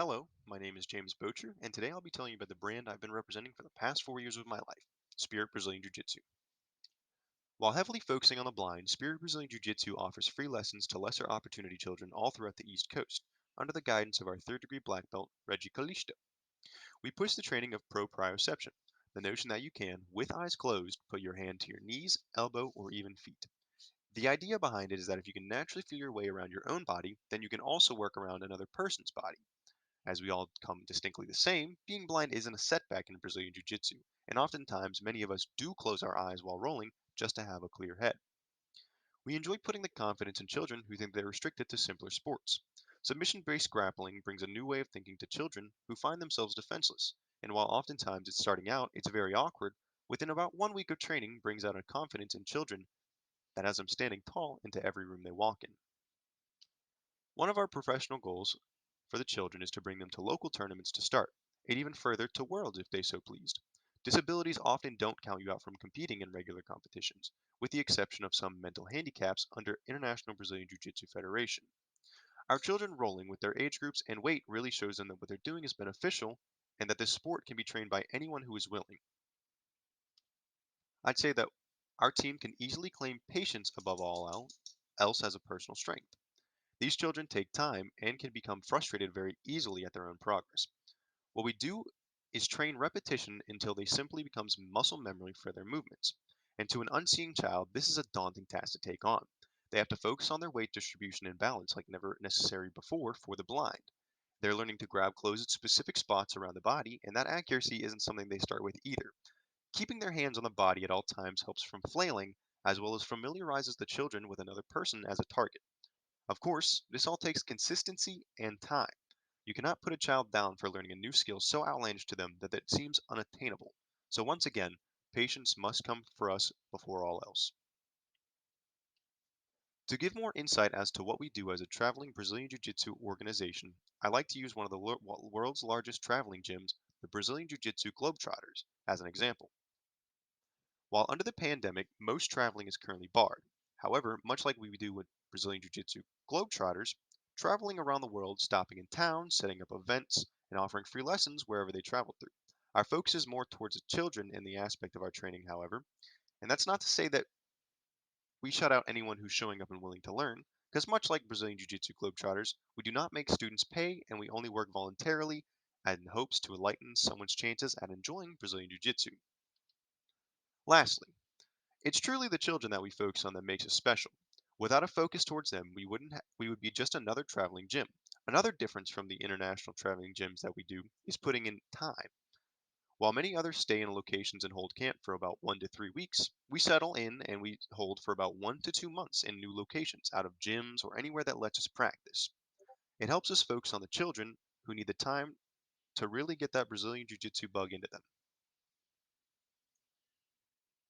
Hello, my name is James Boettcher, and today I'll be telling you about the brand I've been representing for the past 4 years of my life, Spirit Brazilian Jiu-Jitsu. While heavily focusing on the blind, Spirit Brazilian Jiu-Jitsu offers free lessons to lesser opportunity children all throughout the East Coast, under the guidance of our third-degree black belt, Reggie Calixto. We push the training of proprioception, the notion that you can, with eyes closed, put your hand to your knees, elbow, or even feet. The idea behind it is that if you can naturally feel your way around your own body, then you can also work around another person's body. As we all come distinctly the same, being blind isn't a setback in Brazilian Jiu Jitsu, and oftentimes many of us do close our eyes while rolling just to have a clear head. We enjoy putting the confidence in children who think they're restricted to simpler sports. Submission based grappling brings a new way of thinking to children who find themselves defenseless, and while oftentimes it's starting out, it's very awkward, within about 1 week of training brings out a confidence in children that has them standing tall into every room they walk in. One of our professional goals for the children is to bring them to local tournaments to start, and even further to worlds if they so pleased. Disabilities often don't count you out from competing in regular competitions, with the exception of some mental handicaps under International Brazilian Jiu-Jitsu Federation. Our children rolling with their age groups and weight really shows them that what they're doing is beneficial and that this sport can be trained by anyone who is willing. I'd say that our team can easily claim patience above else as a personal strength. These children take time and can become frustrated very easily at their own progress. What we do is train repetition until they simply becomes muscle memory for their movements. And to an unseeing child, this is a daunting task to take on. They have to focus on their weight distribution and balance like never necessary before for the blind. They're learning to grab clothes at specific spots around the body, and that accuracy isn't something they start with either. Keeping their hands on the body at all times helps from flailing, as well as familiarizes the children with another person as a target. Of course, this all takes consistency and time. You cannot put a child down for learning a new skill so outlandish to them that it seems unattainable. So once again, patience must come for us before all else. To give more insight as to what we do as a traveling Brazilian Jiu-Jitsu organization, I like to use one of the world's largest traveling gyms, the Brazilian Jiu-Jitsu Globetrotters, as an example. While under the pandemic, most traveling is currently barred. However, much like we do with Brazilian Jiu-Jitsu Globetrotters, traveling around the world, stopping in towns, setting up events, and offering free lessons wherever they travel through. Our focus is more towards the children in the aspect of our training, however, and that's not to say that we shut out anyone who's showing up and willing to learn, because much like Brazilian Jiu-Jitsu Globetrotters, we do not make students pay and we only work voluntarily in hopes to enlighten someone's chances at enjoying Brazilian Jiu-Jitsu. Lastly, it's truly the children that we focus on that makes us special. Without a focus towards them, we would be just another traveling gym. Another difference from the international traveling gyms that we do is putting in time. While many others stay in locations and hold camp for about 1 to 3 weeks, we settle in and we hold for about 1 to 2 months in new locations, out of gyms or anywhere that lets us practice. It helps us focus on the children who need the time to really get that Brazilian Jiu Jitsu bug into them.